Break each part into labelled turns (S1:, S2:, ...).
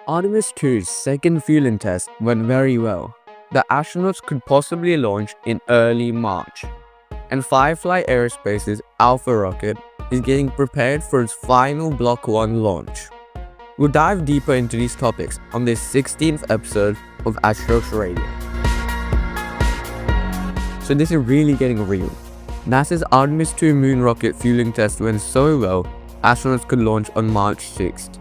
S1: Artemis 2's second fueling test went very well. The astronauts could possibly launch in early March, and Firefly Aerospace's Alpha rocket is getting prepared for its final Block 1 launch. We'll dive deeper into these topics on this 16th episode of Astrox Radio. So this is really getting real. NASA's Artemis 2 moon rocket fueling test went so well, astronauts could launch on March 6th.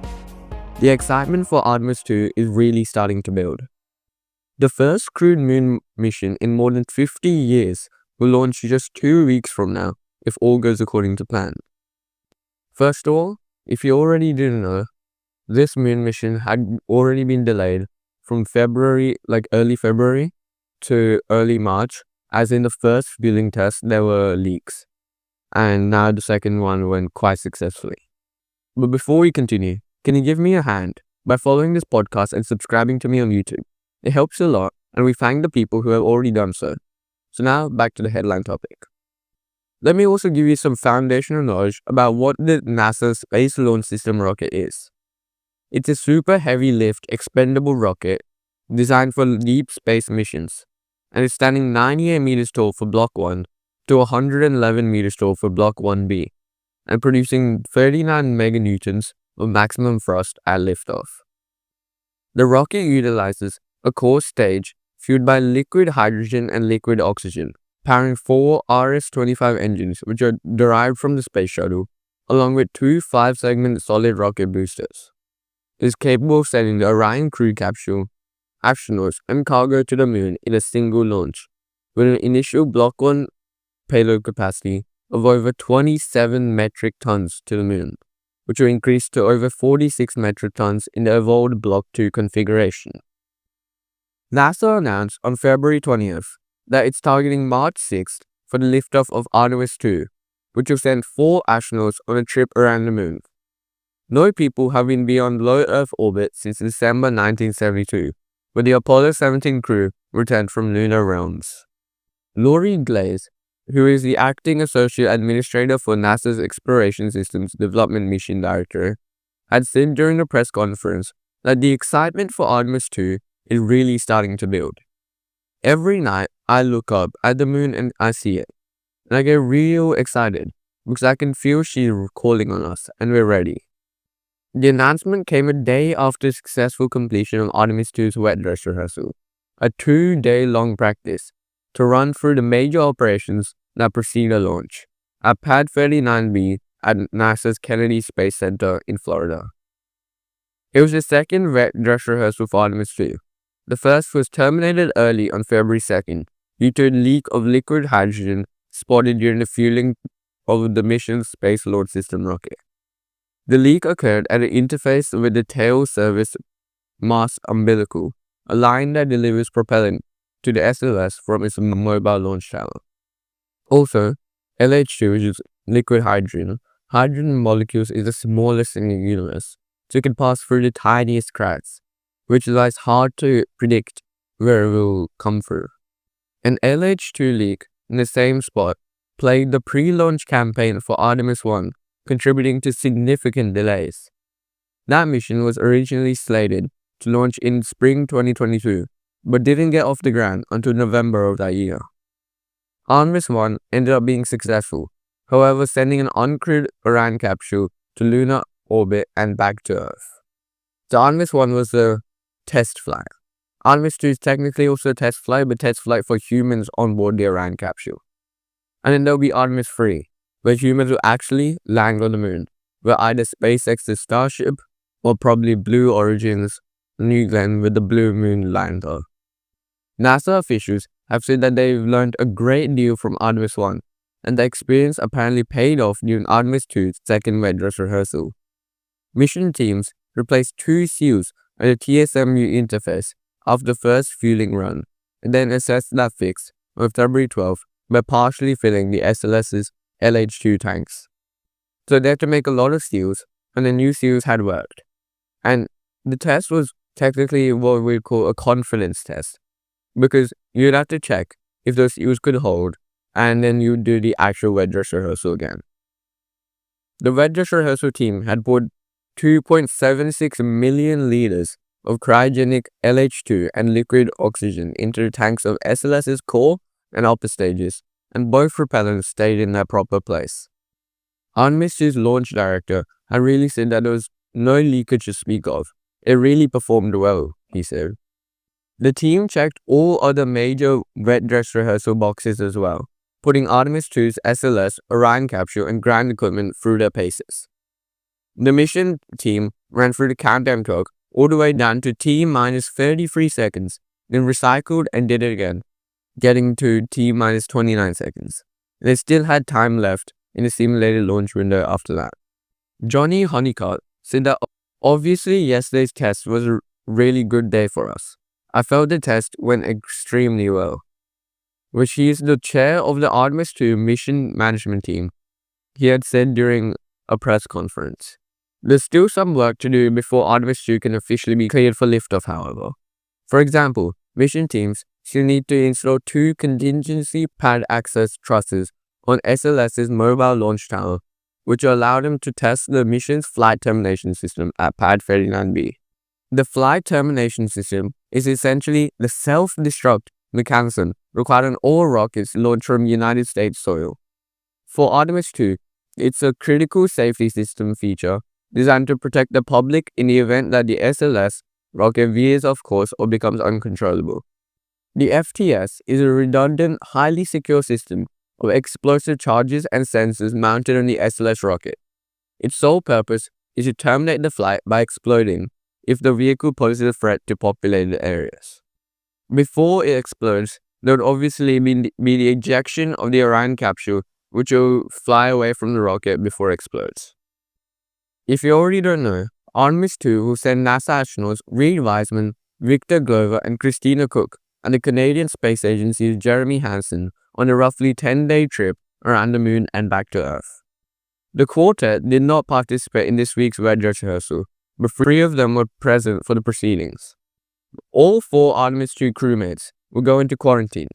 S1: The excitement for Artemis 2 is really starting to build. The first crewed moon mission in more than 50 years will launch just 2 weeks from now, if all goes according to plan. First of all, if you already didn't know, this moon mission had already been delayed from early February to early March, as in the first fueling test there were leaks, and now the second one went quite successfully. But before we continue, can you give me a hand by following this podcast and subscribing to me on YouTube? It helps a lot, and we thank the people who have already done so. So now, back to the headline topic. Let me also give you some foundational knowledge about what the NASA Space Launch System rocket is. It's a super heavy lift expendable rocket designed for deep space missions, and it's standing 98 meters tall for Block 1 to 111 meters tall for Block 1B, and producing 39 meganewtons of maximum thrust at liftoff. The rocket utilizes a core stage fueled by liquid hydrogen and liquid oxygen, powering 4 RS-25 engines which are derived from the space shuttle, along with 2 5-segment solid rocket boosters. It is capable of sending the Orion crew capsule, astronauts, and cargo to the moon in a single launch, with an initial Block 1 payload capacity of over 27 metric tons to the moon, which will increase to over 46 metric tons in the evolved Block 2 configuration. NASA announced on February 20th that it's targeting March 6th for the liftoff of Artemis 2, which will send 4 astronauts on a trip around the moon. No people have been beyond low Earth orbit since December 1972, when the Apollo 17 crew returned from lunar realms. Lori Glaze, who is the acting associate administrator for NASA's Exploration Systems Development Mission Director, had said during the press conference that the excitement for Artemis 2 is really starting to build. Every night, I look up at the moon and I see it, and I get real excited because I can feel she's calling on us and we're ready. The announcement came a day after the successful completion of Artemis 2's wet dress rehearsal, a 2-day-long practice to run through the major operations that precede the launch at Pad 39B at NASA's Kennedy Space Center in Florida. It was the second wet dress rehearsal for Artemis 2. The first was terminated early on February 2nd due to a leak of liquid hydrogen spotted during the fueling of the mission's Space Launch System rocket. The leak occurred at an interface with the tail service mast umbilical, a line that delivers propellant to the SLS from its mobile launch tower. Also, LH2, which is liquid hydrogen, hydrogen molecules is the smallest in the universe, so it can pass through the tiniest cracks, which lies hard to predict where it will come through. An LH2 leak in the same spot plagued the pre-launch campaign for Artemis 1, contributing to significant delays. That mission was originally slated to launch in spring 2022, but didn't get off the ground until November of that year. Artemis 1 ended up being successful, however, sending an uncrewed Orion capsule to lunar orbit and back to Earth. So Artemis 1 was a test flight. Artemis 2 is technically also a test flight, but test flight for humans on board the Orion capsule. And then there'll be Artemis 3, where humans will actually land on the moon, where either SpaceX's Starship or probably Blue Origin's New Glenn with the Blue Moon lander. NASA officials have said that they've learned a great deal from Artemis 1, and the experience apparently paid off during Artemis 2's second wet dress rehearsal. Mission teams replaced 2 seals at the TSMU interface after the first fueling run, and then assessed that fix on February 12th by partially filling the SLS's LH2 tanks. So they had to make a lot of seals, and the new seals had worked. And the test was technically what we'd call a confidence test, because you'd have to check if those seals could hold, and then you'd do the actual wet dress rehearsal again. The wet dress rehearsal team had poured 2.76 million liters of cryogenic LH2 and liquid oxygen into the tanks of SLS's core and upper stages, and both propellants stayed in their proper place. Artemis 2's launch director had really said that there was no leakage to speak of. It really performed well, he said. The team checked all other major wet dress rehearsal boxes as well, putting Artemis 2's SLS, Orion capsule, and ground equipment through their paces. The mission team ran through the countdown clock all the way down to T minus 33 seconds, then recycled and did it again, getting to T minus 29 seconds. They still had time left in the simulated launch window after that. Johnny Honeycutt said that obviously yesterday's test was a really good day for us. I felt the test went extremely well. Which he is the chair of the Artemis 2 mission management team, he had said during a press conference. There's still some work to do before Artemis 2 can officially be cleared for liftoff, however. For example, mission teams still need to install 2 contingency pad access trusses on SLS's mobile launch tower, which will allow them to test the mission's flight termination system at Pad 39B. The flight termination system is essentially the self-destruct mechanism required on all rockets launched from United States soil. For Artemis 2, it's a critical safety system feature designed to protect the public in the event that the SLS rocket veers off course or becomes uncontrollable. The FTS is a redundant, highly secure system of explosive charges and sensors mounted on the SLS rocket. Its sole purpose is to terminate the flight by exploding if the vehicle poses a threat to populated areas. Before it explodes, there would obviously be the ejection of the Orion capsule, which will fly away from the rocket before it explodes. If you already don't know, Artemis 2 will send NASA astronauts Reed Wiseman, Victor Glover, and Christina Cook and the Canadian Space Agency's Jeremy Hansen on a roughly 10-day trip around the moon and back to Earth. The quartet did not participate in this week's wet dress rehearsal, but 3 of them were present for the proceedings. All 4 Artemis 2 crewmates will go into quarantine,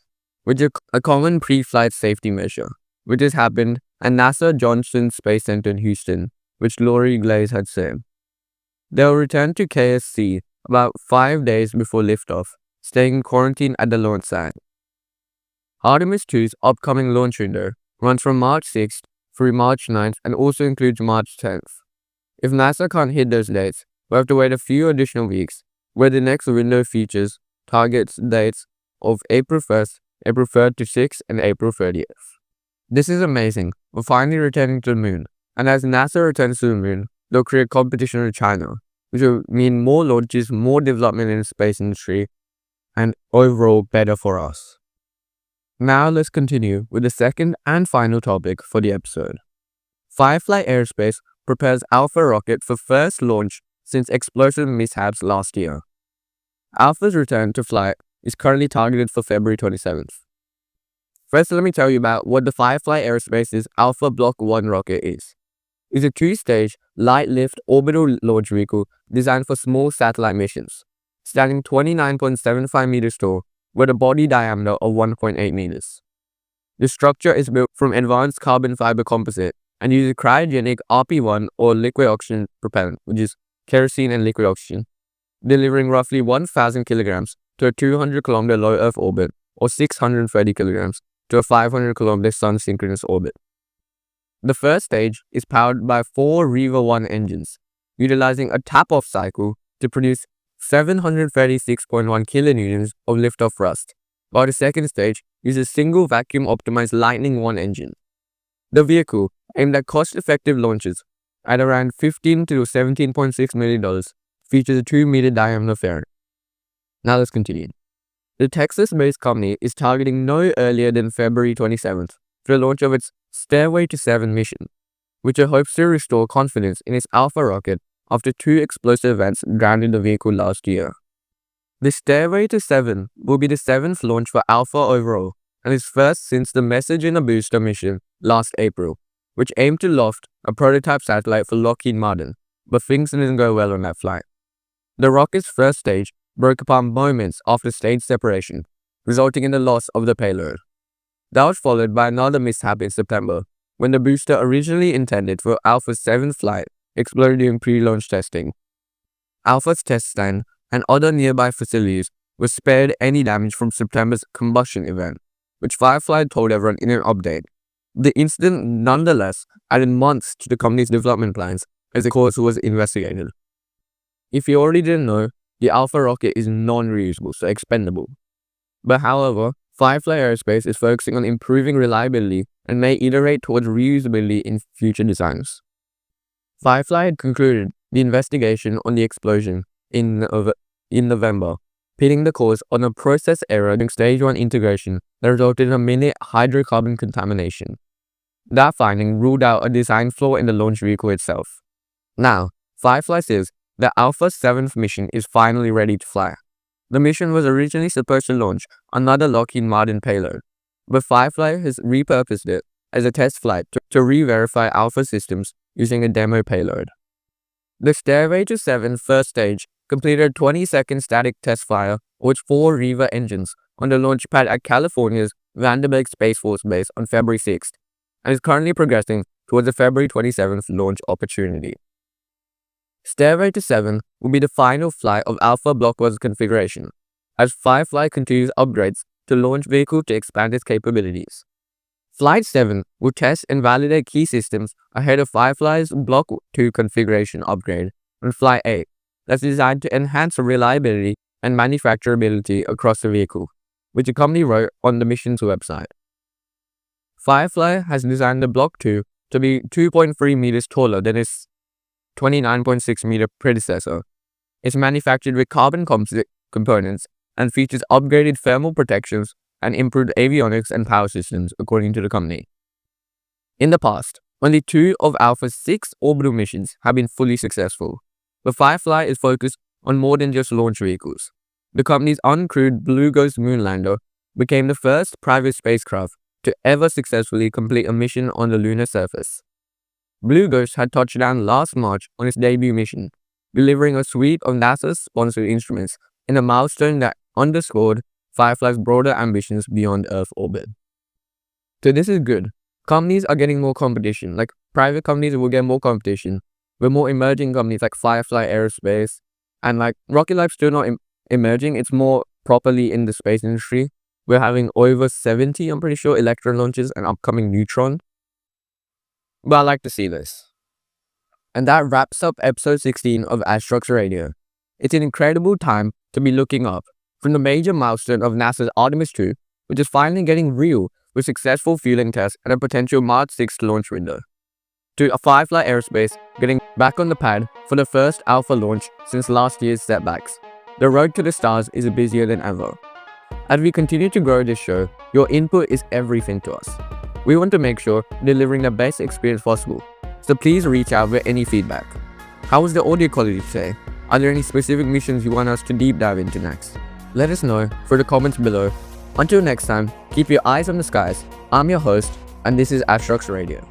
S1: which is a common pre-flight safety measure, which has happened at NASA Johnson Space Center in Houston, which Lori Glaze had said. They will return to KSC about 5 days before liftoff, staying in quarantine at the launch site. Artemis 2's upcoming launch window runs from March 6th through March 9th and also includes March 10th. If NASA can't hit those dates, we'll have to wait a few additional weeks, where the next window features targets dates of April 1st, April 3rd to 6th, and April 30th. This is amazing. We're finally returning to the moon, and as NASA returns to the moon, they'll create competition with China, which will mean more launches, more development in the space industry, and overall better for us. Now let's continue with the second and final topic for the episode. Firefly Aerospace prepares Alpha rocket for first launch since explosive mishaps last year. Alpha's return to flight is currently targeted for February 27th. First, let me tell you about what the Firefly Aerospace's Alpha Block 1 rocket is. It's a 2-stage, light-lift orbital launch vehicle designed for small satellite missions, standing 29.75 meters tall with a body diameter of 1.8 meters. The structure is built from advanced carbon fiber composite and uses cryogenic RP1 or liquid oxygen propellant, which is kerosene and liquid oxygen, delivering roughly 1,000 kilograms to a 200-kilometer low Earth orbit or 630 kilograms to a 500-kilometer sun-synchronous orbit. The first stage is powered by 4 Reaver 1 engines, utilizing a tap-off cycle to produce 736.1 kilonewtons of lift-off thrust, while the second stage uses single vacuum optimized Lightning 1 engine. The vehicle, aimed at cost-effective launches at around $15 to $17.6 million, features a 2-meter diameter fairing. Now let's continue. The Texas-based company is targeting no earlier than February 27th for the launch of its Stairway to 7 mission, which it hopes to restore confidence in its Alpha rocket after 2 explosive events grounded the vehicle last year. The Stairway to 7 will be the 7th launch for Alpha overall, and is first since the Message in a Booster mission last April, which aimed to loft a prototype satellite for Lockheed Martin, but things didn't go well on that flight. The rocket's first stage broke apart moments after stage separation, resulting in the loss of the payload. That was followed by another mishap in September, when the booster originally intended for Alpha's 7th flight exploded during pre-launch testing. Alpha's test stand and other nearby facilities were spared any damage from September's combustion event, which Firefly told everyone in an update. The incident nonetheless added months to the company's development plans as the cause was investigated. If you already didn't know, the Alpha rocket is non-reusable, so expendable. But however, Firefly Aerospace is focusing on improving reliability and may iterate towards reusability in future designs. Firefly had concluded the investigation on the explosion in November, pitting the cause on a process error during Stage 1 integration that resulted in a minute hydrocarbon contamination. That finding ruled out a design flaw in the launch vehicle itself. Now, Firefly says the Alpha's 7th mission is finally ready to fly. The mission was originally supposed to launch another Lockheed Martin payload, but Firefly has repurposed it as a test flight to re-verify Alpha systems using a demo payload. The Stairway to 7 first stage completed a 20-second static test fire with 4 Reaver engines on the launch pad at California's Vandenberg Space Force Base on February 6th, and is currently progressing towards the February 27th launch opportunity. Stairway to 7 will be the final flight of Alpha Block 1's configuration, as Firefly continues upgrades to launch vehicle to expand its capabilities. Flight 7 will test and validate key systems ahead of Firefly's Block 2 configuration upgrade on Flight 8 that's designed to enhance reliability and manufacturability across the vehicle, which the company wrote on the mission's website. Firefly has designed the Block 2 to be 2.3 meters taller than its 29.6 meter predecessor. It's manufactured with carbon composite components and features upgraded thermal protections and improved avionics and power systems, according to the company. In the past, only 2 of Alpha's 6 orbital missions have been fully successful, but Firefly is focused on more than just launch vehicles. The company's uncrewed Blue Ghost moonlander became the first private spacecraft to ever successfully complete a mission on the lunar surface. Blue Ghost had touched down last March on its debut mission, delivering a suite of NASA-sponsored instruments in a milestone that underscored Firefly's broader ambitions beyond Earth orbit. So this is good. Companies are getting more competition. Like, private companies will get more competition with more emerging companies like Firefly Aerospace, and like Rocket Lab's still not emerging. It's more properly in the space industry. We're having over 70, I'm pretty sure, Electron launches and upcoming Neutron. But I like to see this. And that wraps up episode 16 of Astrox Radio. It's an incredible time to be looking up from the major milestone of NASA's Artemis 2, which is finally getting real with successful fueling tests and a potential March 6th launch window, to a Firefly Aerospace getting back on the pad for the first Alpha launch since last year's setbacks. The road to the stars is busier than ever. As we continue to grow this show, your input is everything to us. We want to make sure delivering the best experience possible, so please reach out with any feedback. How was the audio quality today? Are there any specific missions you want us to deep dive into next? Let us know through the comments below. Until next time, keep your eyes on the skies. I'm your host, and this is Astrox Radio.